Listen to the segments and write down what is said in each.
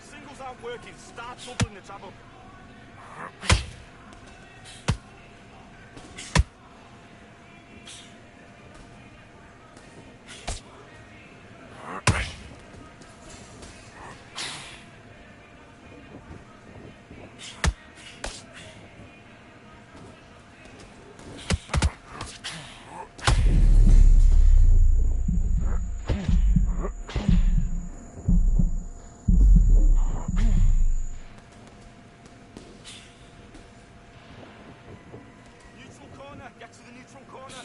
Singles aren't working. Start doubling the travel. Get to the neutral corner.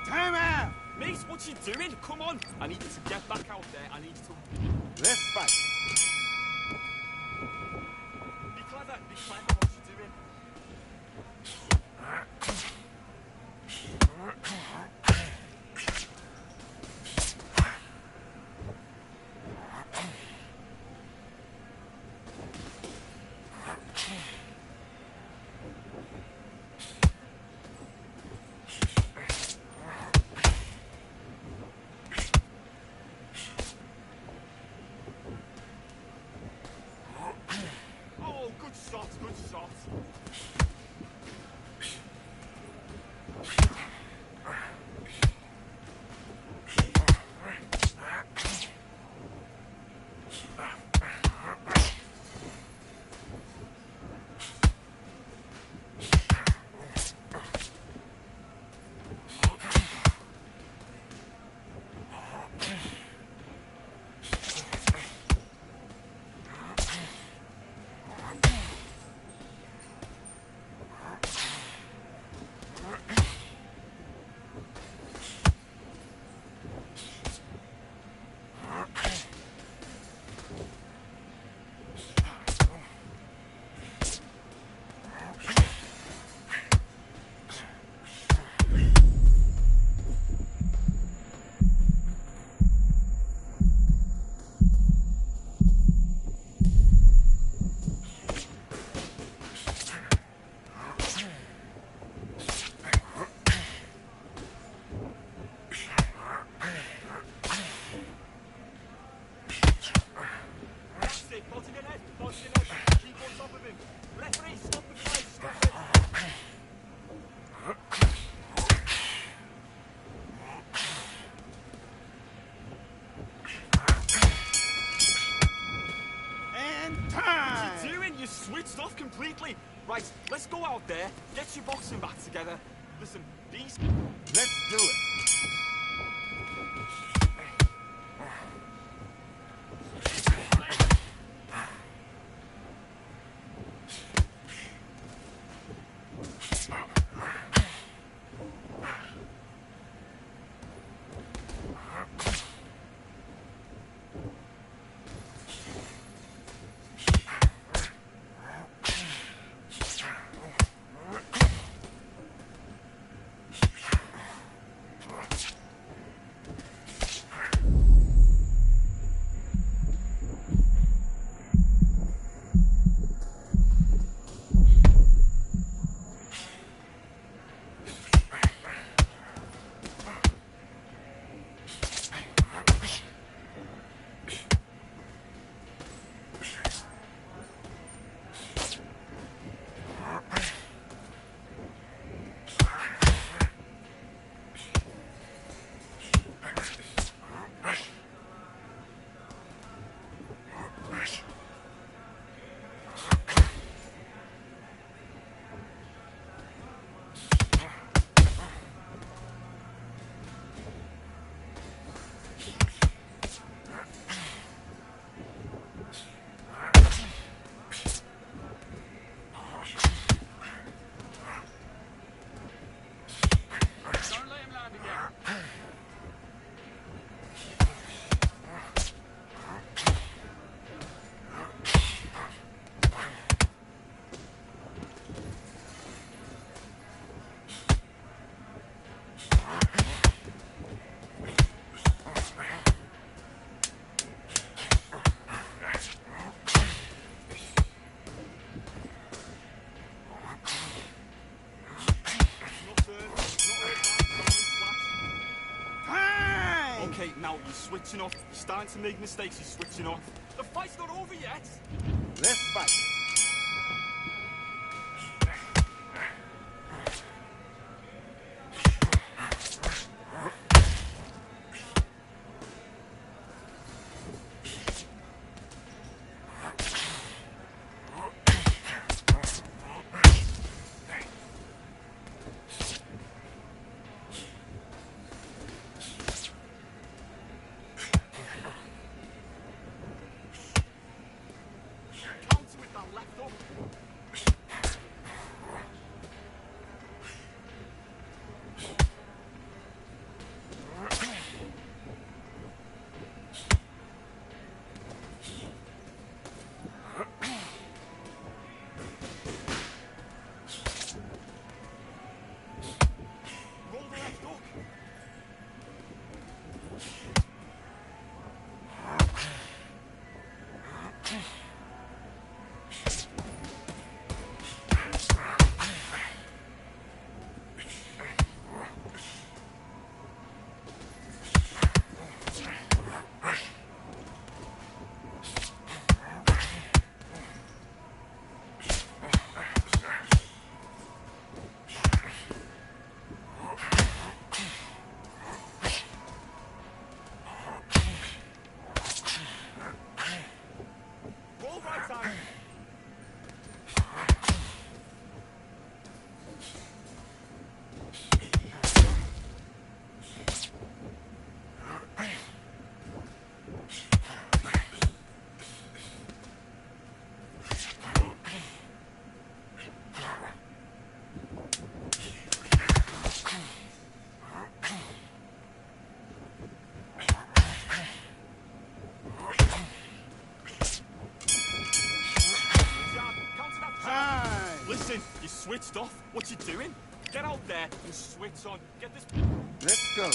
Time out! Mate, what you doing? Come on. I need you to get back out there. I need you to... Let's fight. Be clever. Be clever. What you doing? Oh, good shot, good shot. You switched off completely. Right, let's go out there, get your boxing back together. Listen, these... Let's do it. switching off. You're starting to make mistakes, you're switching off. The fight's not over yet. Let's fight. Listen, you switched off. What you doing? Get out there and switch on. Get this... Let's go.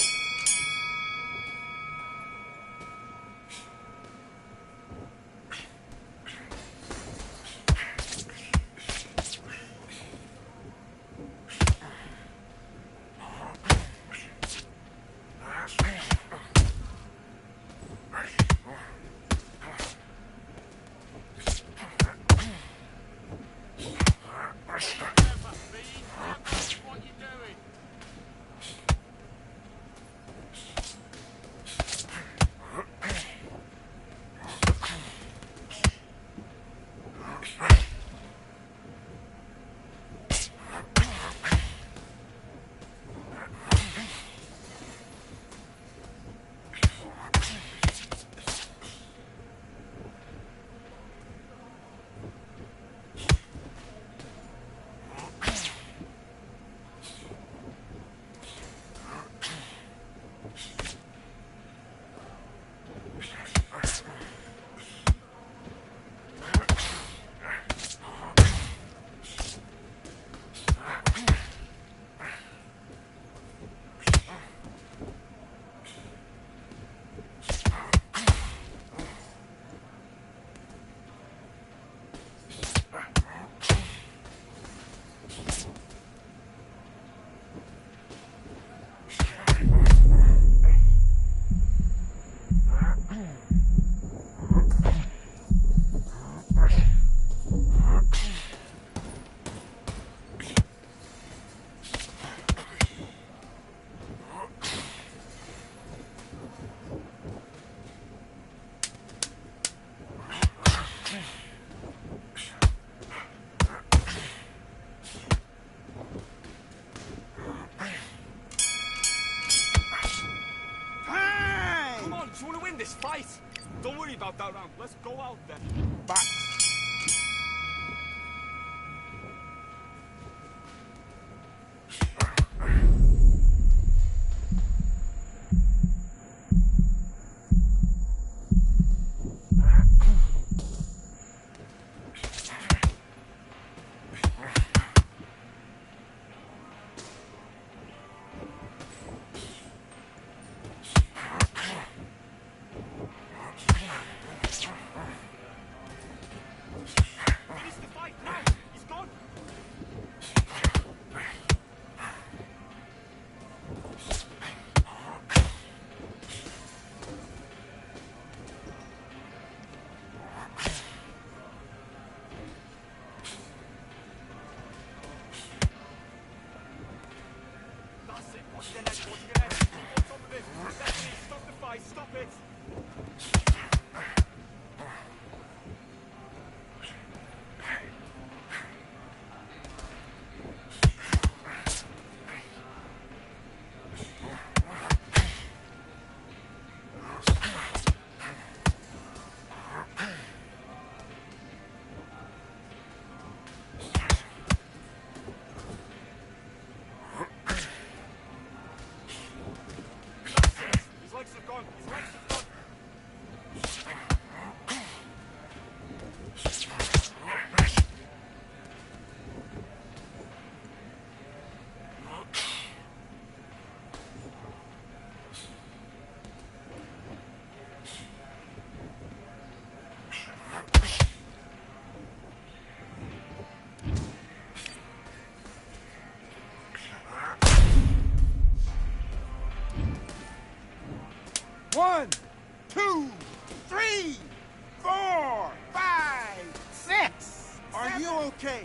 okay.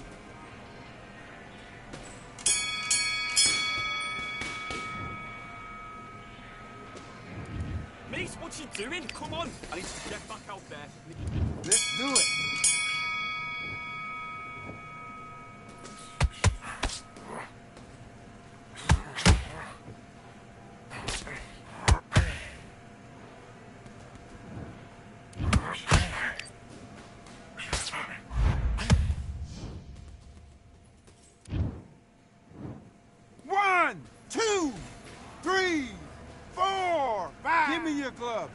Mate, what you doing? Come on! I need to get back out there. Let's do it. One, two, three, four, five. Give me your gloves.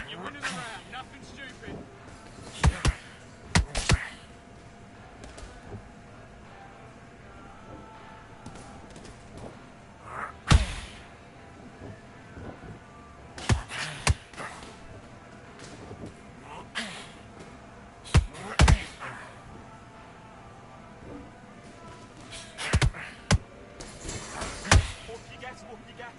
You're running around, nothing stupid. What you get, what you get.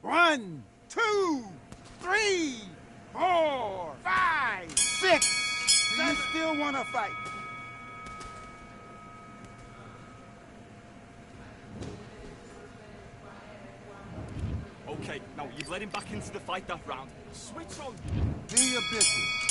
One, two, three, four, five, six. Do you still want to fight? Okay, now you've let him back into the fight that round. Switch on. Do your business.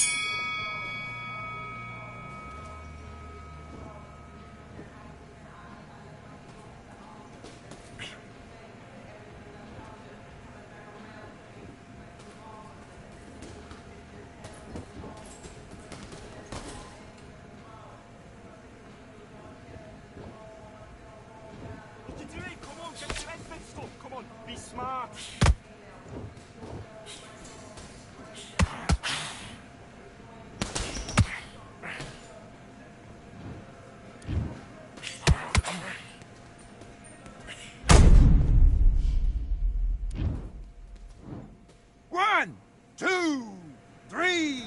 What you doing? Come on, get your head fixed up. Come on, be smart. One, two, three,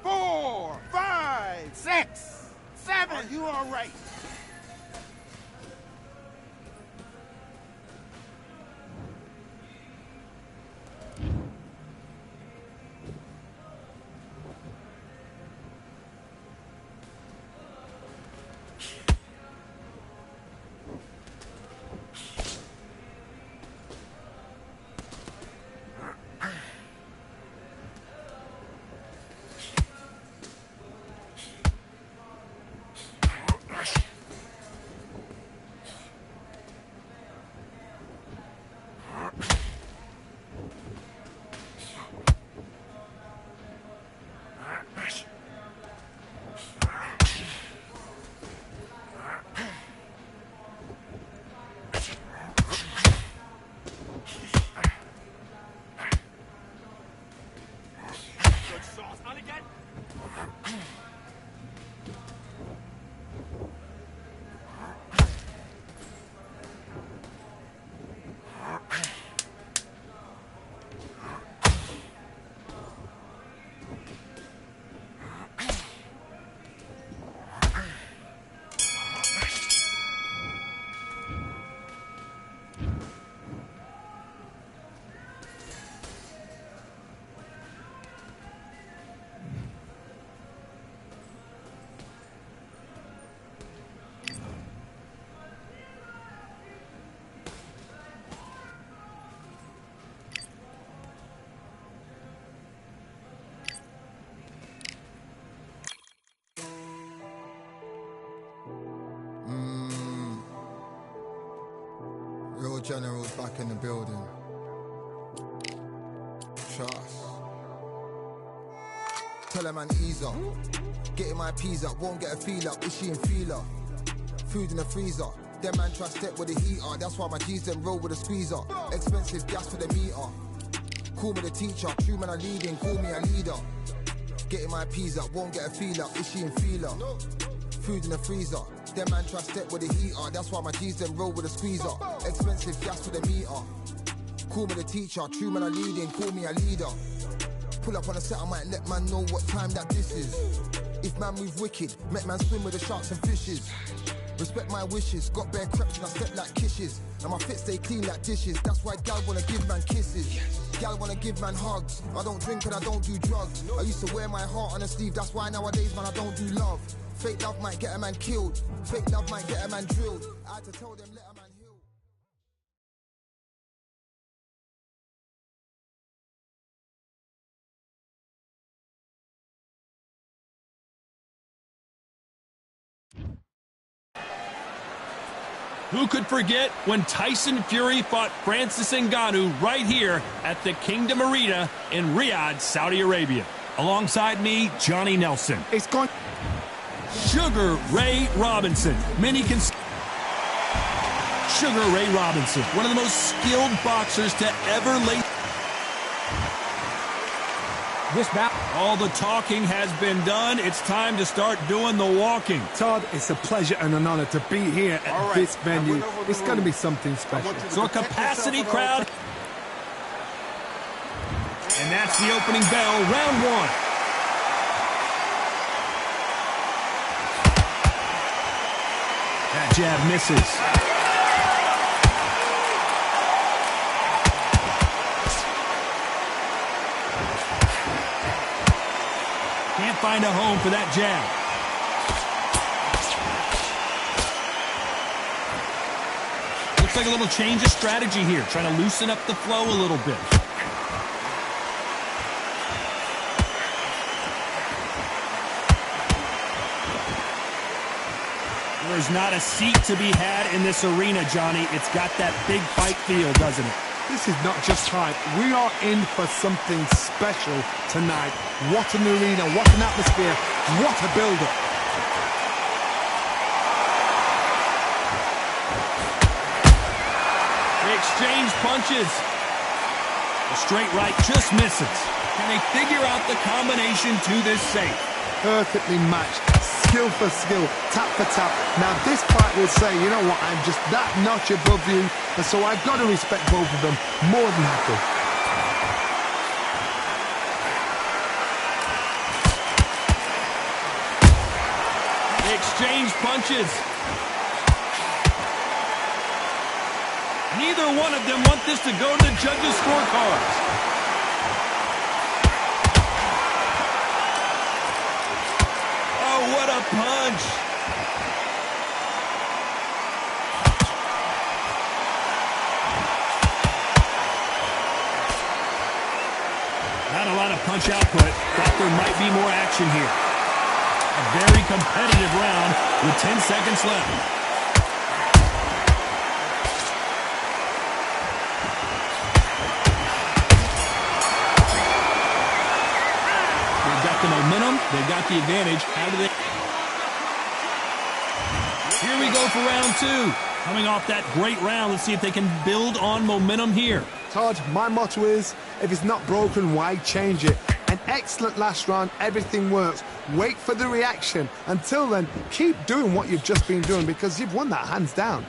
four, five, six, seven. Are you all right? General's back in the building. Trust. Tell a man ease up. Getting my peas up, won't get a feel up. Is she in feeler? Food in the freezer. Them man try step with the heater. That's why my G's them roll with a squeezer. Expensive gas for the meter. Call me the teacher. True man I leading, call me a leader. Getting my peas up, won't get a feel up. Is she in feeler? Food in the freezer. Them man try step with the heater. That's why my G's them roll with a squeezer. Expensive gas for the meter. Call me the teacher. True man I leading, call me a leader. Pull up on a set, I might let man know what time that this is. If man move wicked, make man swim with the sharks and fishes. Respect my wishes, got bare creps and I step like kisses. And my fit stay clean like dishes. That's why gal wanna give man kisses. Gal wanna give man hugs. I don't drink and I don't do drugs. I used to wear my heart on a sleeve. That's why nowadays man I don't do love. Fake love might get a man killed. Fake love might get a man drilled. I had to tell them let a man heal. Who could forget when Tyson Fury fought Francis Ngannou right here at the Kingdom Arena in Riyadh, Saudi Arabia? Alongside me, Johnny Nelson. It's gone. Sugar Ray Robinson. Many can... Sugar Ray Robinson, one of the most skilled boxers to ever lay... This battle. All the talking has been done. It's time to start doing the walking. Todd, it's a pleasure and an honor to be here at this venue. It's going to be something special. So a capacity crowd. And that's the opening bell, round one. That jab misses. Can't find a home for that jab. Looks like a little change of strategy here, trying to loosen up the flow a little bit. There's not a seat to be had in this arena, Johnny. It's got that big fight feel, doesn't it? This is not just hype. We are in for something special tonight. What an arena, what an atmosphere, what a build-up. They exchange punches. The straight right just misses. Can they figure out the combination to this safe? Perfectly matched, skill for skill, tap for tap. Now this fight will say, you know what, I'm just that notch above you, and so I've got to respect both of them more than happy. They exchange punches. Neither one of them want this to go to the judges' scorecards. What a punch! Not a lot of punch output. Thought there might be more action here. A very competitive round with 10 seconds left. They've got the momentum. They've got the advantage. How do they... Here we go for round two. Coming off that great round, let's see if they can build on momentum here. Todd, my motto is, if it's not broken, why change it? An excellent last round, everything works. Wait for the reaction. Until then, keep doing what you've just been doing because you've won that hands down.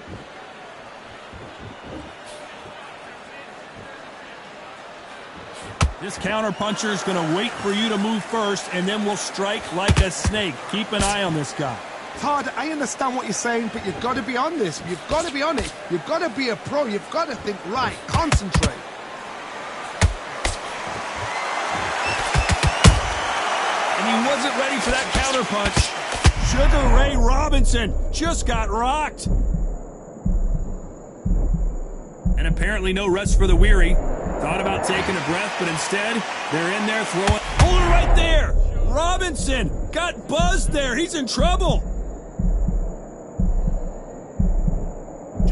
This counter-puncher is going to wait for you to move first, and then will strike like a snake. Keep an eye on this guy. Todd, I understand what you're saying, but you've got to be on this. You've got to be on it. You've got to be a pro. You've got to think right. Concentrate. And he wasn't ready for that counter-punch. Sugar Ray Robinson just got rocked. And apparently no rest for the weary. Thought about taking a breath, but instead, they're in there throwing... Hold it right there! Robinson got buzzed there. He's in trouble.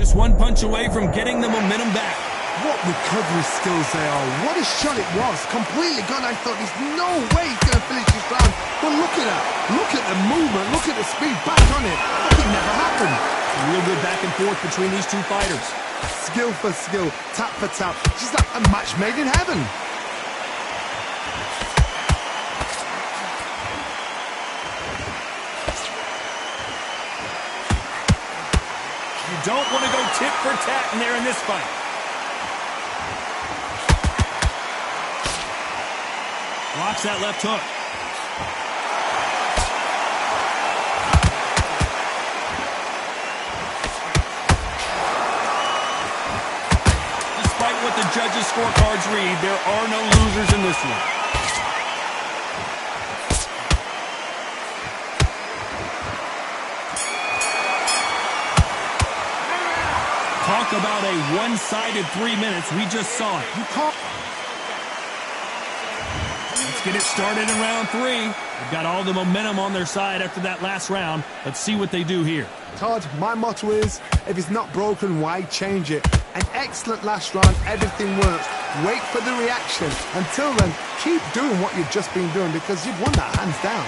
Just one punch away from getting the momentum back. What recovery skills they are. What a shot it was. Completely gone. I thought there's no way he's going to finish this round. But look at that. Look at the movement. Look at the speed. Back on it. Like it never happened. Real good back and forth between these two fighters. Skill for skill. Tap for tap. Just like a match made in heaven. You don't want to go tit for tat in there in this fight. Blocks that left hook. Despite what the judges' scorecards read, there are no losers in this one. Talk about a one-sided 3 minutes. We just saw it. You can't... Let's get it started in round 3. They've got all the momentum on their side after that last round. Let's see what they do here. Todd, my motto is, if it's not broken, why change it? An excellent last round, everything works. Wait for the reaction. Until then, keep doing what you've just been doing because you've won that hands down.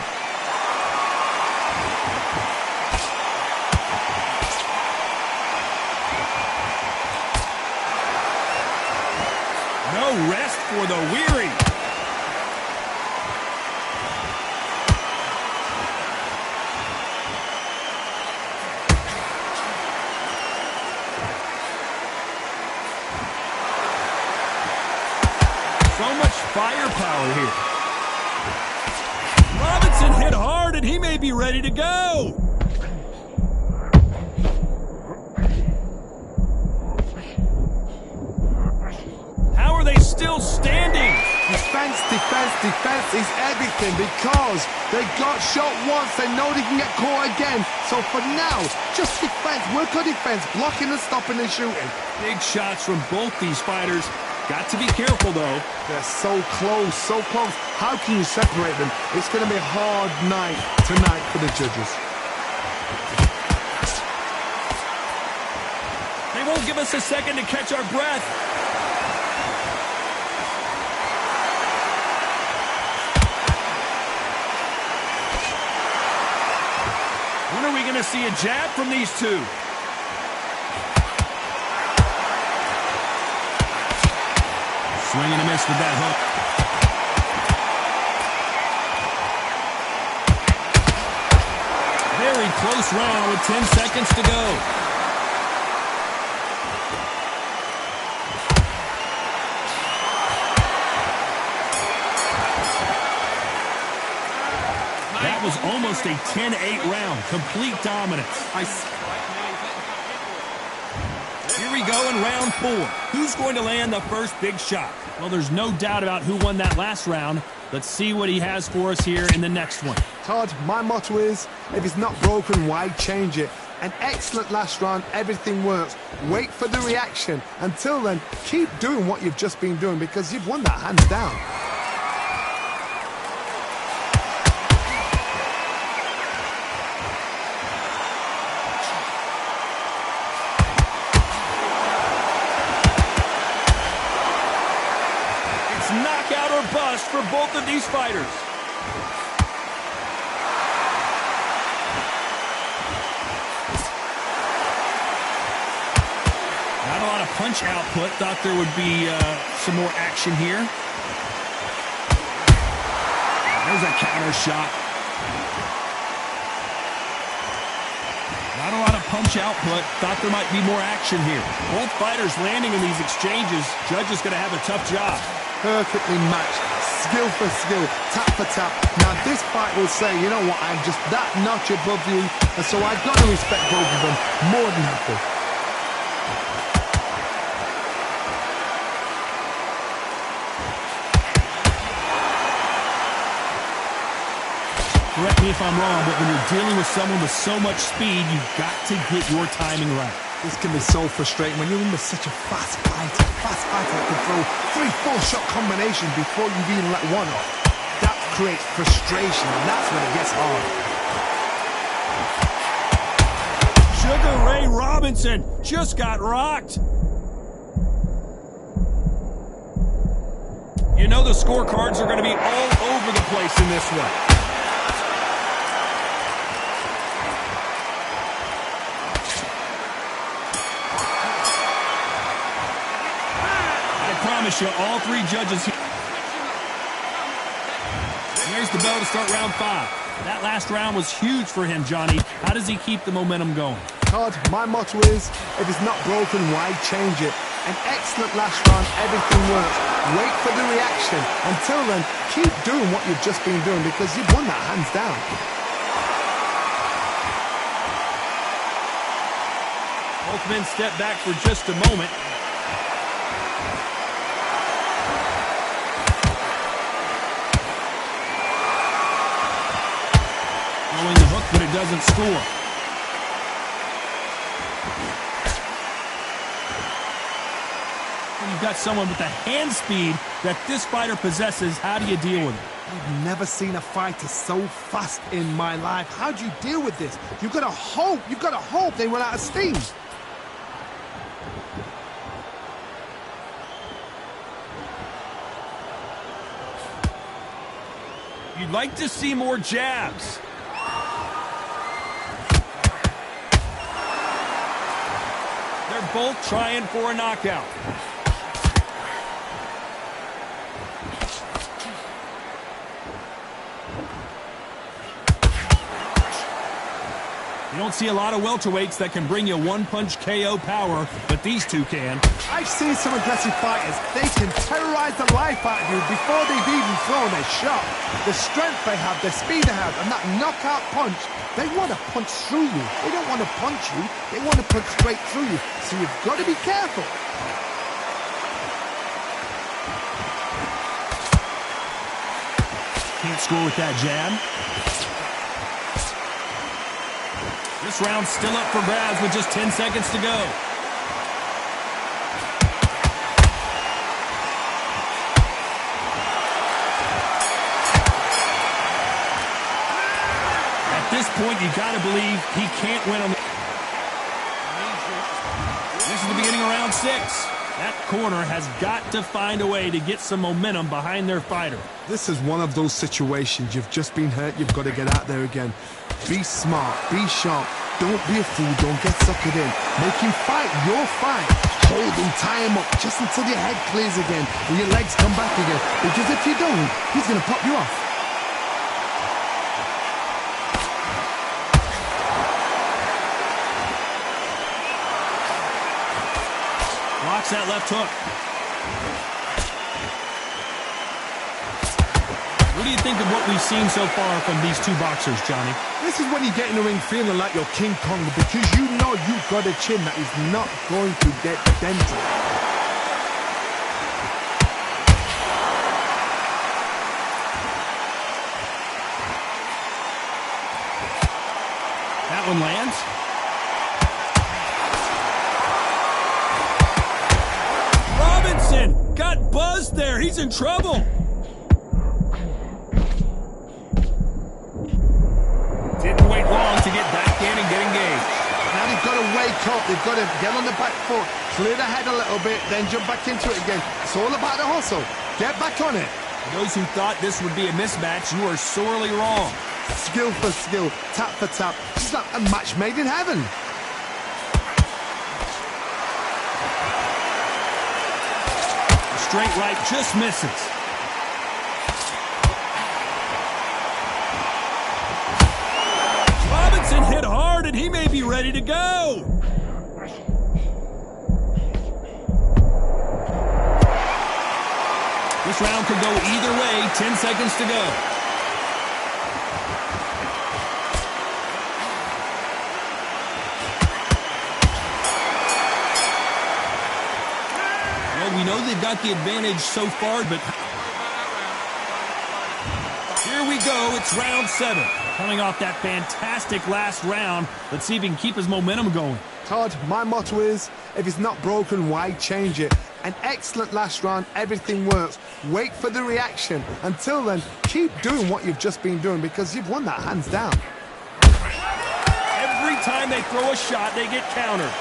No rest for the weary. So much firepower here. Robinson hit hard, and he may be ready to go. How are they still standing? Defense, defense, defense is everything because they got shot once. They know they can get caught again. So for now, just defense. Work on defense. Blocking and stopping and shooting. Big shots from both these fighters. Got to be careful, though. They're so close, so close. How can you separate them? It's going to be a hard night tonight for the judges. They won't give us a second to catch our breath. When are we going to see a jab from these two? Swing and a miss with that hook. Very close round with 10 seconds to go. That was almost a 10-8 round. Complete dominance. Here we go in round 4. Who's going to land the first big shot? Well, there's no doubt about who won that last round. Let's see what he has for us here in the next one. Todd, my motto is, if it's not broken, why change it? An excellent last round, everything works. Wait for the reaction. Until then, keep doing what you've just been doing because you've won that hands down. Knockout or bust for both of these fighters. Not a lot of punch output. Thought there would be some more action here. There's a counter shot. Not a lot of punch output. Thought there might be more action here. Both fighters landing in these exchanges. Judge is going to have a tough job. Perfectly matched, skill for skill, tap for tap. Now this fight will say, you know what, I'm just that notch above you, and so I've got to respect both of them more than happy. Correct me if I'm wrong, but when you're dealing with someone with so much speed, you've got to get your timing right. This can be so frustrating when you're in with such a fast fighter that can throw 3-4 shot combinations before you've even let one off. That creates frustration, and that's when it gets hard. Sugar Ray Robinson just got rocked. You know the scorecards are going to be all over the place in this one. I promise you, all three judges here. There's the bell to start round 5. That last round was huge for him, Johnny. How does he keep the momentum going? Todd, my motto is, if it's not broken, why change it? An excellent last round, everything works. Wait for the reaction. Until then, keep doing what you've just been doing because you've won that hands down. Both men step back for just a moment. Throwing the hook, but it doesn't score. When you've got someone with the hand speed that this fighter possesses, how do you deal with it? I've never seen a fighter so fast in my life. How do you deal with this? You've got to hope they run out of steam. You'd like to see more jabs. They're both trying for a knockout. You don't see a lot of welterweights that can bring you one-punch KO power, but these two can. I've seen some aggressive fighters. They can terrorize the life out of you before they've even thrown a shot. The strength they have, the speed they have, and that knockout punch, they want to punch through you. They don't want to punch you. They want to punch straight through you. So you've got to be careful. Can't score with that jab. This round's still up for grabs with just 10 seconds to go. At this point, you gotta believe he can't win on the... This is the beginning of round 6. That corner has got to find a way to get some momentum behind their fighter. This is one of those situations. You've just been hurt. You've got to get out there again. Be smart. Be sharp. Don't be a fool. Don't get suckered in. Make him fight your fight. Hold him. Tie him up just until your head clears again and your legs come back again. Because if you don't, he's going to pop you off. Blocks that left hook. What do you think of what we've seen so far from these two boxers, Johnny? This is when you get in the ring feeling like you're King Kong because you know you've got a chin that is not going to get dented. That one lands. Robinson got buzzed there. He's in trouble. Didn't wait long to get back in and get engaged. Now they've got to wake up. They've got to get on the back foot, clear the head a little bit, then jump back into it again. It's all about the hustle. Get back on it. For those who thought this would be a mismatch, you are sorely wrong. Skill for skill, tap for tap. It's like a match made in heaven. A straight right just misses. Robinson hit hard and he may be ready to go. This round could go either way. 10 seconds to go. Well, we know they've got the advantage so far, but here we go. It's round 7. Coming off that fantastic last round, let's see if he can keep his momentum going. Todd, my motto is, if it's not broken, why change it? An excellent last round, everything works. Wait for the reaction. Until then, keep doing what you've just been doing because you've won that hands down. Every time they throw a shot, they get countered.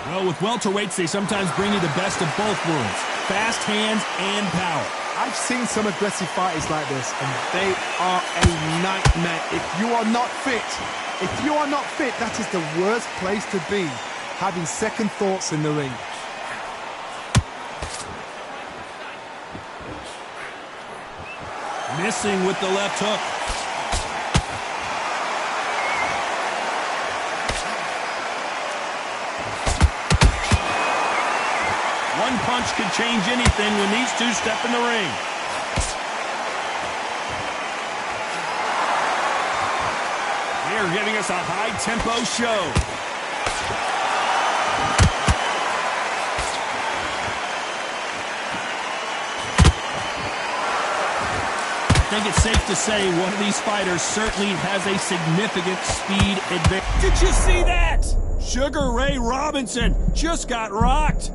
Well, with welterweights, they sometimes bring you the best of both worlds. Fast hands and power. I've seen some aggressive fighters like this, and they are a nightmare. If you are not fit, that is the worst place to be, having second thoughts in the ring. Missing with the left hook. One punch could change anything when these two step in the ring. They're giving us a high-tempo show. I think it's safe to say one of these fighters certainly has a significant speed advantage. Did you see that? Sugar Ray Robinson just got rocked.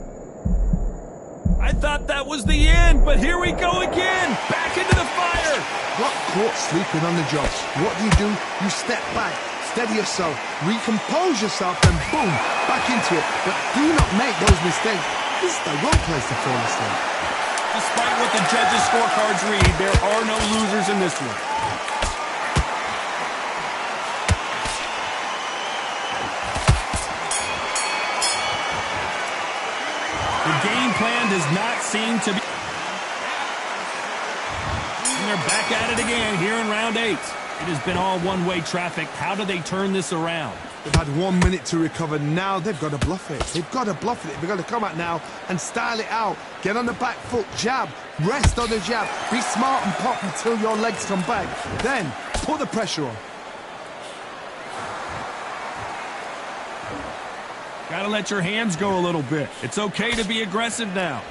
I thought that was the end, but here we go again. Back into the fire. Got caught sleeping on the job. What do? You step back, steady yourself, recompose yourself, and boom, back into it. But do not make those mistakes. This is the wrong place to fall asleep. Despite what the judges' scorecards read, there are no losers in this one. The game plan does not seem to be... And they're back at it again here in round 8. It has been all one-way traffic. How do they turn this around? They've had 1 minute to recover. Now they've got to bluff it. They've got to bluff it. They've got to come out now and style it out. Get on the back foot, jab, rest on the jab. Be smart and pop until your legs come back. Then put the pressure on. Gotta let your hands go a little bit. It's okay to be aggressive now.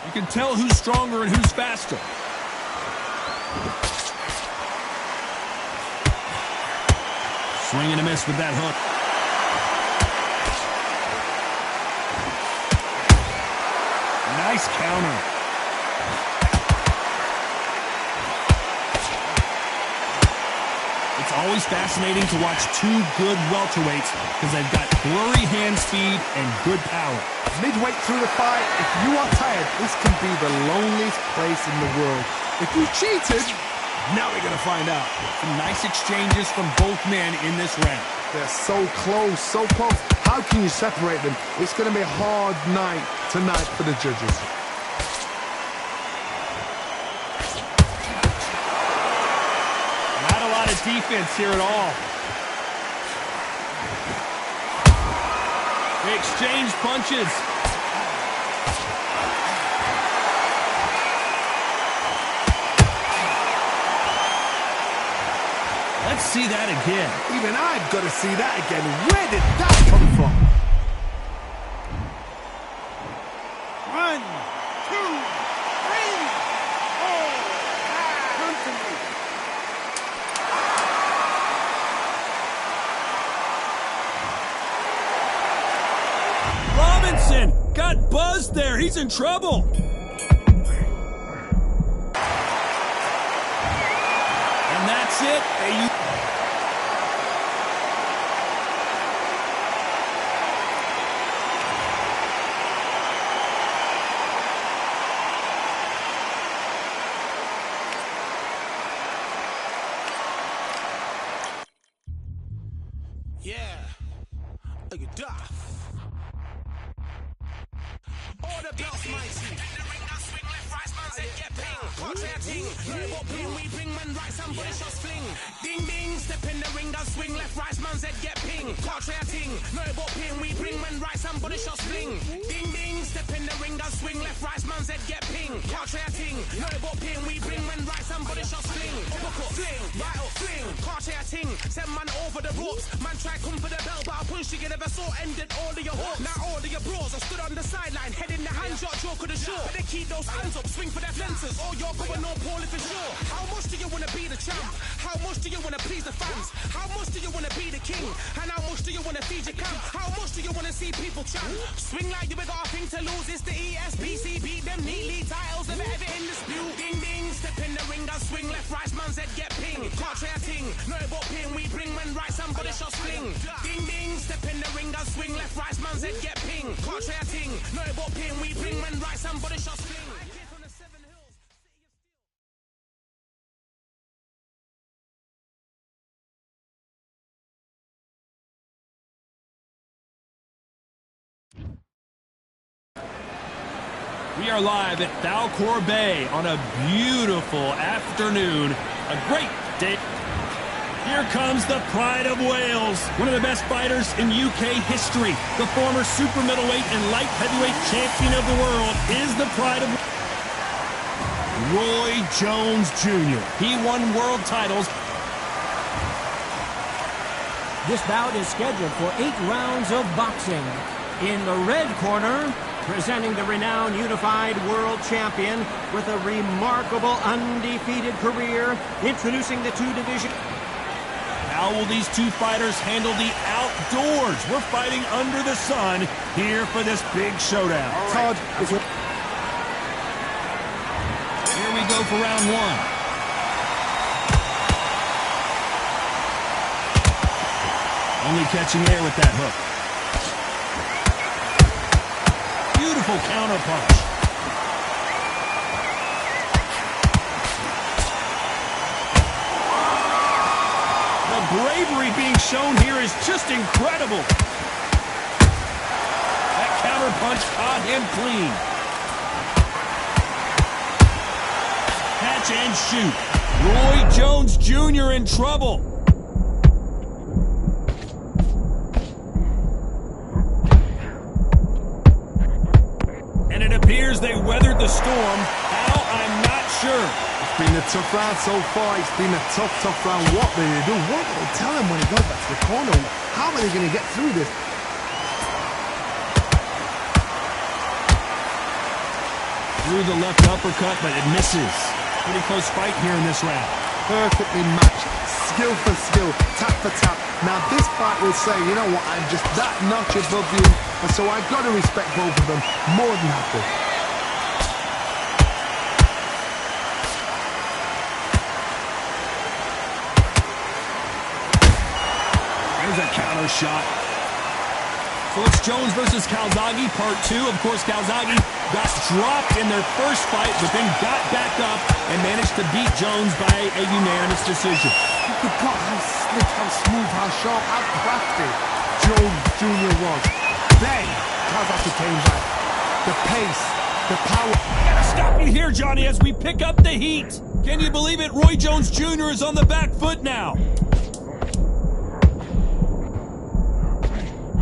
You can tell who's stronger and who's faster. Swing and a miss with that hook. Nice counter. It's always fascinating to watch two good welterweights because they've got blurry hand speed and good power. Midway through the fight, if you are tired, this can be the loneliest place in the world. If you cheated, now we're going to find out. Some nice exchanges from both men in this round. They're so close, so close. How can you separate them? It's going to be a hard night tonight for the judges. Not a lot of defense here at all. They exchange punches. Let's see that again. Even I've got to see that again. Where did that come from? 1, 2, 3, 4. Come to me. Robinson got buzzed there. He's in trouble. And that's it. Yeah, like a duff. All the belts mighty. The ring does swing left, right, man said get ping. Contrary ting, what ping we bring, man right, somebody shots fling. Ding ding, step in the ring does swing left, right, man said get ping. Contrary ting, no what ping we bring, man right, somebody shots fling. Ding ding, step in the ring does swing left, right, man said get ping. Contrary ting, no what ping we bring, man right, somebody shots fling. Uppercut, fling, right up, fling. Contrary ting, send man over the ropes. Man try come for the belt, but I punch you never saw ended all of your hopes. Now all of your bros are stood on the sideline, head in the hand shot, joke of the show. But they keep those hands up, swing for their fences. Oh, you're going on poorly for sure. How much do you want to be the champ? How much do you you wanna please the fans? How much do you wanna be the king? And how much do you wanna feed your camp? How much do you wanna see people chant? Swing like you got a thing to lose. It's the ESPC. Beat them neatly. Titles never ever in dispute. Ding ding. Step in the ring and swing left, right, man's head get ping. Can't try a ting. No about ping. We bring when right, somebody shots fling. Ding ding. Step in the ring and swing left, right, man's head get ping. Can't try a ting. No about ping. We bring when right, somebody shots fling. We are live at Balcour Bay on a beautiful afternoon. A great day. Here comes the pride of Wales, one of the best fighters in UK history. The former super middleweight and light heavyweight champion of the world is the pride of Roy Jones Jr. He won world titles. This bout is scheduled for 8 rounds of boxing. In the red corner, presenting the renowned unified world champion with a remarkable undefeated career, introducing the two division. How will these two fighters handle the outdoors? We're fighting under the sun here for this big showdown. Todd, Here we go for round one. Only catching air with that hook. Beautiful counter punch. The bravery being shown here is just incredible. That counter punch caught him clean. Catch and shoot. Roy Jones Jr. in trouble. They weathered the storm. How? I'm not sure. it's been a tough round so far. It's been a tough round. What will they do? What will they tell him when he goes back to the corner? How are they going to get through this? Through the left uppercut, but it misses. Pretty close fight here in this round. Perfectly matched. Skill for skill. Tap for tap. Now this fight will say, you know what, I'm just that notch above you. And so I've got to respect both of them. More than happy. There's a counter shot. So it's Jones versus Calzaghe, part 2. Of course, Calzaghe got dropped in their first fight, but then got back up and managed to beat Jones by a unanimous decision. You forgot how slick, how smooth, how sharp, how crafty Jones Jr. was. Then, Calzaghe came back. The pace, the power. Gotta stop you here, Johnny, as we pick up the heat. Can you believe it? Roy Jones Jr. is on the back foot now.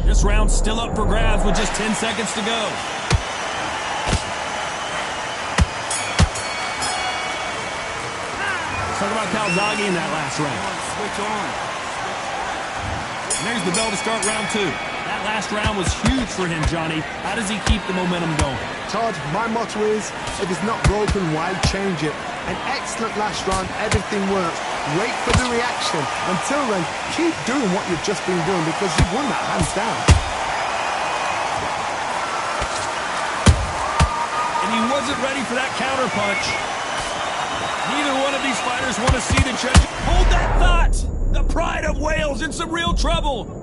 This round's still up for grabs with just 10 seconds to go. Let's talk about Calzaghe in that last round. Switch on. And there's the bell to start round 2. That last round was huge for him, Johnny. How does he keep the momentum going? Todd, my motto is, if it's not broken, why change it? An excellent last round, everything works. Wait for the reaction. Until then, keep doing what you've just been doing because you've won that hands down. And he wasn't ready for that counter punch. Neither one of these fighters want to see the judge. Hold that thought! The pride of Wales in some real trouble.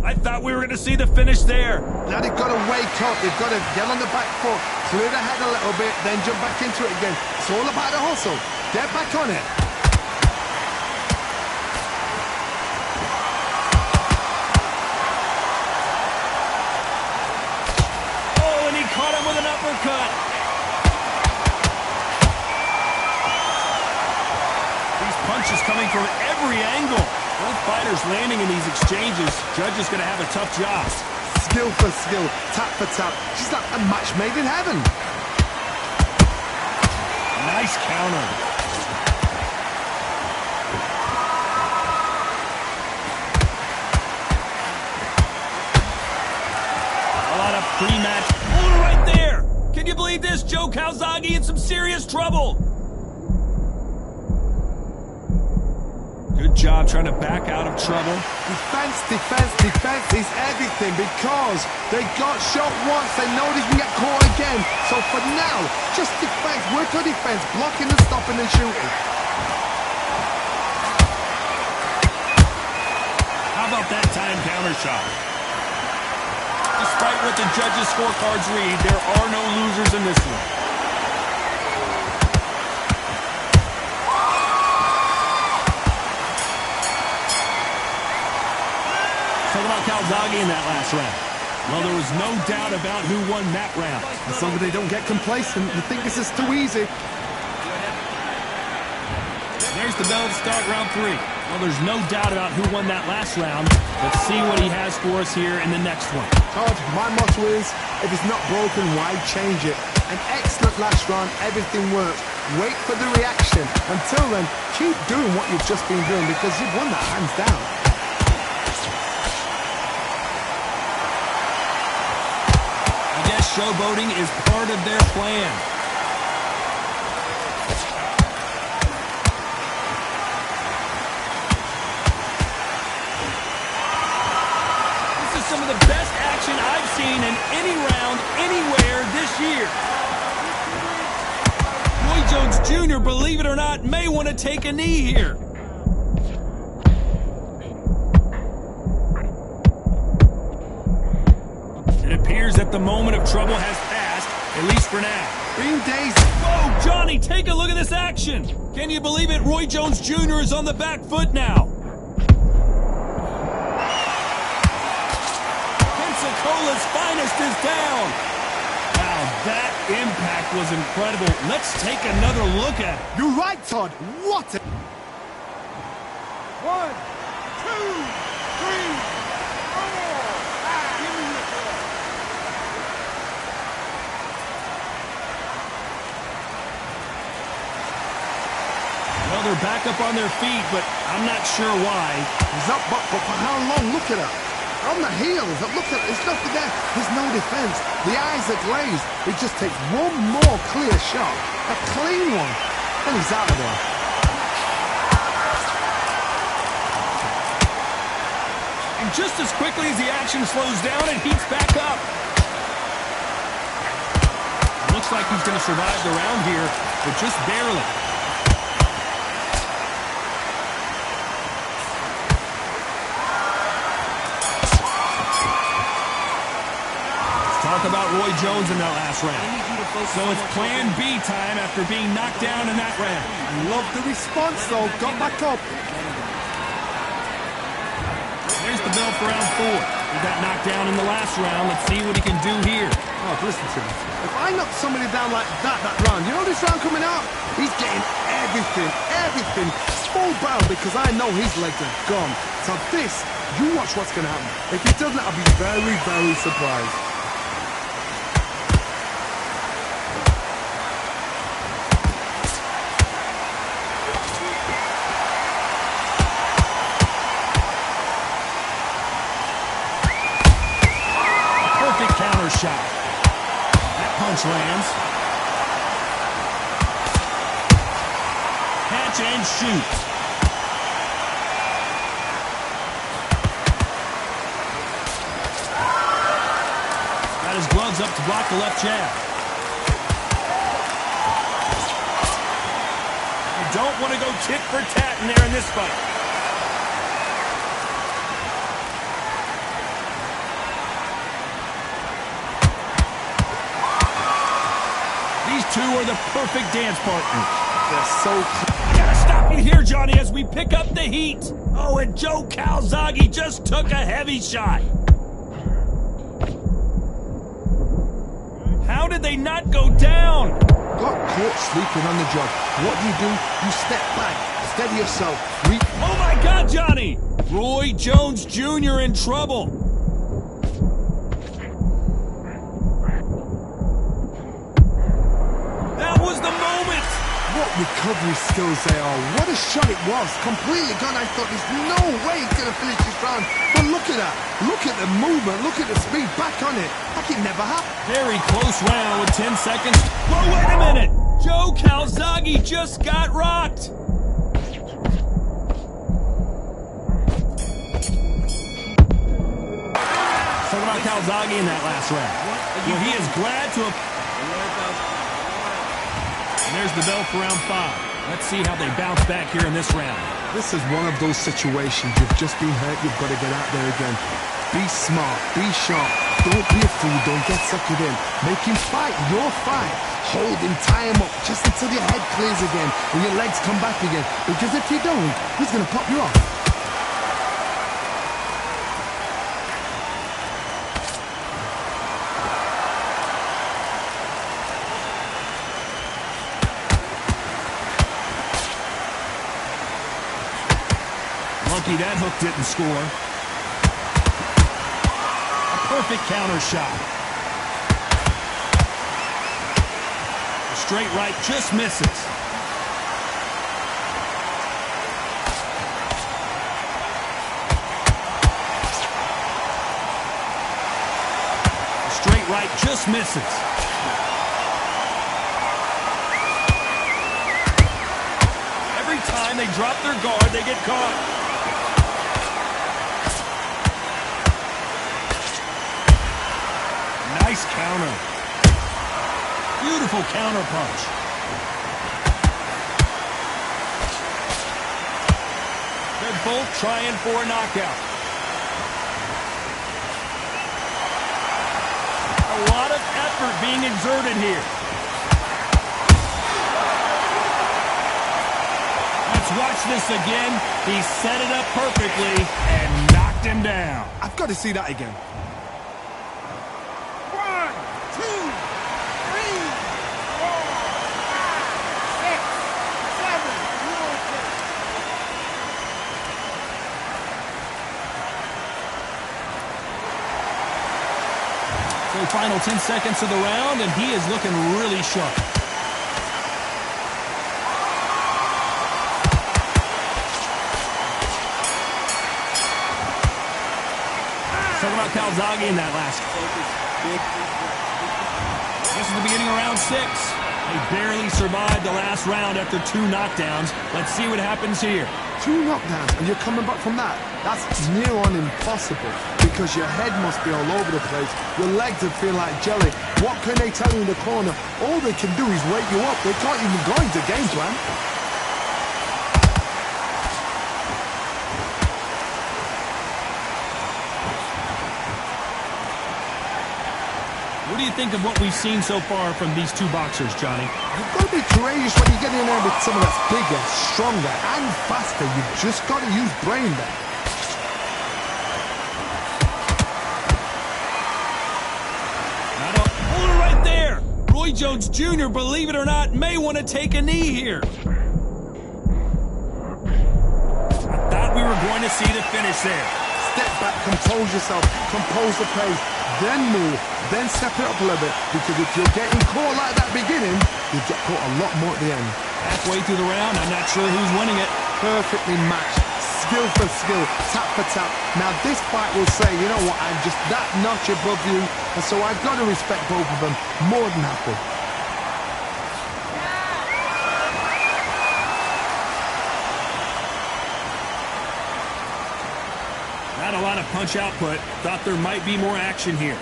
I thought we were going to see the finish there. Now they've got to wake up. They've got to get on the back foot, clear the head a little bit, then jump back into it again. It's all about the hustle. Get back on it. Oh, and he caught him with an uppercut. These punches coming from every angle. Both fighters landing in these exchanges. Judge is going to have a tough job. Skill for skill, tap for tap. She's like a match made in heaven. Nice counter. A lot of pre-match. Hold it right there. Can you believe this? Joe Calzaghe in some serious trouble. job trying to back out of trouble. Defense, defense, defense is everything because they got shot once. They know they can get caught again. So for now, just defense. Work on defense, blocking and stopping and shooting. How about that time counter shot? Despite what the judges' scorecards read, there are no losers in this one. Talk about Calzaghe in that last round. Well, there was no doubt about who won that round. And so they don't get complacent. You think this is too easy. There's the bell to start round 3. Well, there's no doubt about who won that last round. Let's see what he has for us here in the next one. Todd, my motto is, if it's not broken, why change it? An excellent last round, everything works. Wait for the reaction. Until then, keep doing what you've just been doing because you've won that hands down. I guess showboating is part of their plan. Some of the best action I've seen in any round, anywhere this year. Roy Jones Jr., believe it or not, may want to take a knee here. It appears that the moment of trouble has passed, at least for now. Green days. Whoa, Johnny, take a look at this action. Can you believe it? Roy Jones Jr. is on the back foot now. Pensacola's finest is down. Wow, that impact was incredible. Let's take another look at it. You're right, Todd. What a... 1, 2, 3, 4, 5. Give me your ball. Well, they're back up on their feet, but I'm not sure why. He's up, but for how long? Look at her. On the heels. Look at it. There's nothing there. There's no defense. The eyes are glazed. It just takes one more clear shot. A clean one. And he's out of there. And just as quickly as the action slows down, it heats back up. It looks like he's going to survive the round here, but just barely. Talk about Roy Jones in that last round. So it's plan B time after being knocked down in that round. Love the response, though. Got back up. There's the bell for round 4. He got knocked down in the last round. Let's see what he can do here. Oh, listen to me. If I knock somebody down like that round, you know this round coming out? He's getting everything full barrel because I know his legs are gone. So this, you watch what's going to happen. If he doesn't, I'll be very, very surprised. Shot. That punch lands. Catch and shoot. Got his gloves up to block the left jab. You don't want to go tit for tat in there in this fight. Two are the perfect dance partners. They're so... I gotta stop you here, Johnny, as we pick up the heat. Oh, and Joe Calzaghe just took a heavy shot. How did they not go down? Got caught sleeping on the job. What do? You step back, steady yourself. Oh my God, Johnny! Roy Jones Jr. in trouble. What recovery skills they are. What a shot it was. Completely gone. I thought there's no way he's going to finish this round. But look at that. Look at the movement. Look at the speed. Back on it. Like it never happened. Very close round with 10 seconds. Whoa, wait a minute. Joe Calzaghe just got rocked. about Calzaghe in that last round? Well, he is glad to have... And there's the bell for round 5. Let's see how they bounce back here in this round. This is one of those situations. You've just been hurt. You've got to get out there again. Be smart. Be sharp. Don't be a fool. Don't get suckered in. Make him fight your fight. Hold him. Tie him up just until your head clears again and your legs come back again. Because if you don't, he's going to pop you off. Lucky that hook didn't score. A perfect counter shot. A straight right just misses. A straight right just misses. Every time they drop their guard, they get caught. Nice counter. Beautiful counter punch. They're both trying for a knockout. A lot of effort being exerted here. Let's watch this again. He set it up perfectly and knocked him down. I've got to see that again. So final 10 seconds of the round, and he is looking really sharp. Talk about Calzaghe in that last. This is the beginning of round 6. They barely survived the last round after 2 knockdowns. Let's see what happens here. 2 knockdowns and you're coming back from that? That's near on impossible because your head must be all over the place. Your legs would feel like jelly. What can they tell you in the corner? All they can do is wake you up. They can't even go into game plan. What do you think of what we've seen so far from these 2 boxers, Johnny? You've got to be courageous when you get in there with someone that's bigger, stronger, and faster. You've just got to use brain there. Hold it right there! Roy Jones Jr., believe it or not, may want to take a knee here. I thought we were going to see the finish there. Step back, compose yourself, compose the pace, then move, then step it up a little bit, because if you're getting caught like that beginning, you get caught a lot more at the end. Halfway through the round, I'm not sure who's winning it. Perfectly matched, skill for skill, tap for tap. Now this fight will say, you know what, I'm just that notch above you, and so I've got to respect both of them more than happy. Not a lot of punch output. Thought there might be more action here.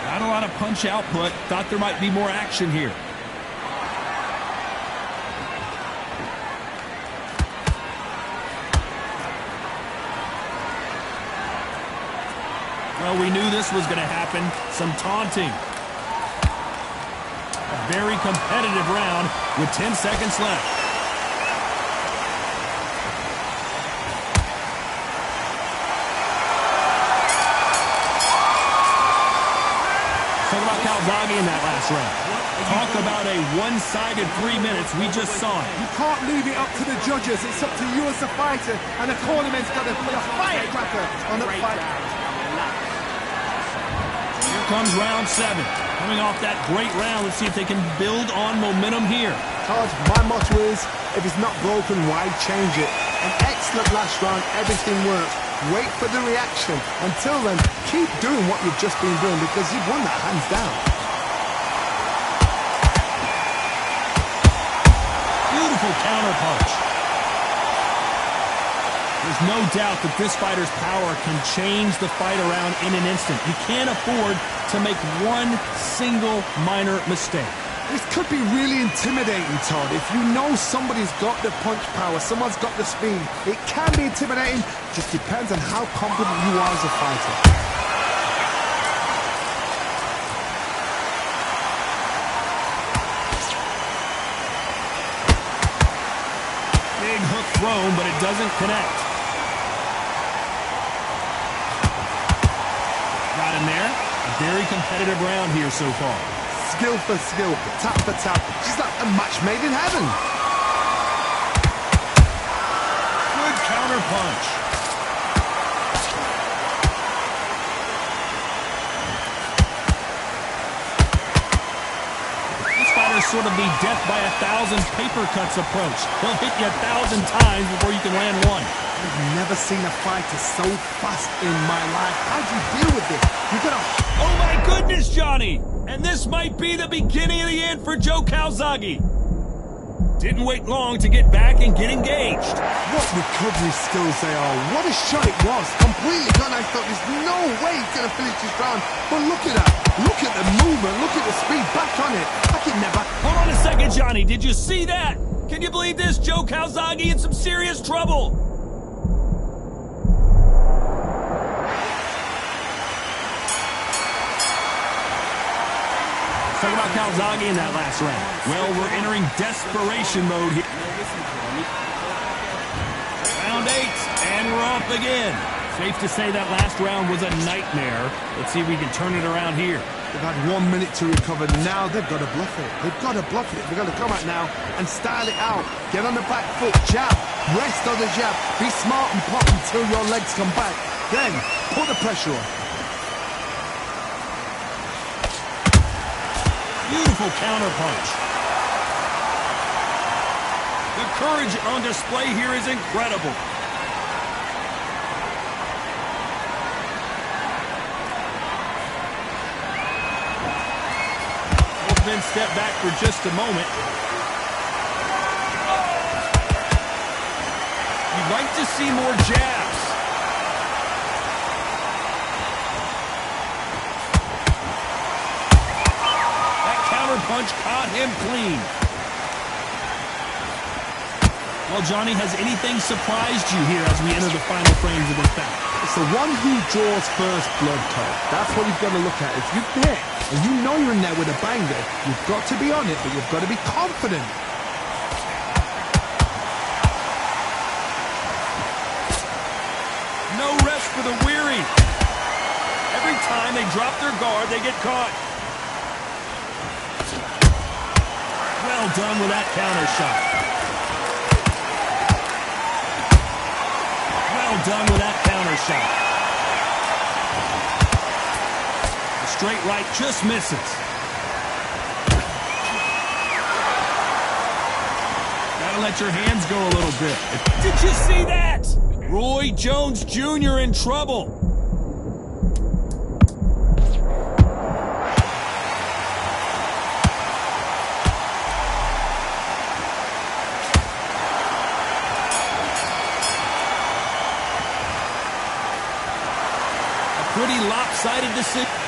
Not a lot of punch output. Thought there might be more action here. Well, we knew this was going to happen. Some taunting. A very competitive round with 10 seconds left. Talk about Calzaghe in that last round. Talk about a one-sided 3 minutes. We just saw it. You can't leave it up to the judges. It's up to you as a fighter, and the tournament's got to put a firecracker on the fight. Here comes round 7. Coming off that great round, let's see if they can build on momentum here. Todd, my motto is, if it's not broken, why change it? An excellent last round, everything works. Wait for the reaction. Until then, keep doing what you've just been doing because you've won that hands down. Beautiful counter punch. There's no doubt that this fighter's power can change the fight around in an instant. You can't afford to make one single minor mistake. This could be really intimidating, Todd. If you know somebody's got the punch power, someone's got the speed, it can be intimidating. Just depends on how confident you are as a fighter. Big hook thrown, but it doesn't connect. Got him there. A very competitive round here so far. Skill for skill, tap for tap. Just like a match made in heaven. Good counter punch. This fighter's sort of the death by 1,000 paper cuts approach. He'll hit you 1,000 times before you can land one. I've never seen a fighter so fast in my life. How'd you deal with it? You gotta... Oh my goodness, Johnny! And this might be the beginning of the end for Joe Calzaghe. Didn't wait long to get back and get engaged. What recovery skills they are. What a shot it was. Completely gone. I thought there's no way he's going to finish this round. But look at that. Look at the movement. Look at the speed. Back on it. I can never... Hold on a second, Johnny. Did you see that? Can you believe this? Joe Calzaghe in some serious trouble. Talk about Calzaghe in that last round. Well, we're entering desperation mode here. Round 8, and we're off again. Safe to say that last round was a nightmare. Let's see if we can turn it around here. They've had 1 minute to recover. Now they've got to bluff it. They've got to bluff it. They've got to come out now and style it out. Get on the back foot, jab, rest on the jab. Be smart and pop until your legs come back. Then, put the pressure on. Beautiful counter punch. The courage on display here is incredible. Both men step back for just a moment. You'd like to see more jabs. Punch caught him clean. Well, Johnny, has anything surprised you here as we enter the final frames of this bout? It's the one who draws first blood, Todd. That's what you've got to look at. If you've hit and you know you're in there with a banger, you've got to be on it, but you've got to be confident. No rest for the weary. Every time they drop their guard, they get caught. Well done with that counter shot. Well done with that counter shot. The straight right just misses. Gotta let your hands go a little bit. Did you see that? Roy Jones Jr. in trouble. Pretty lopsided decision.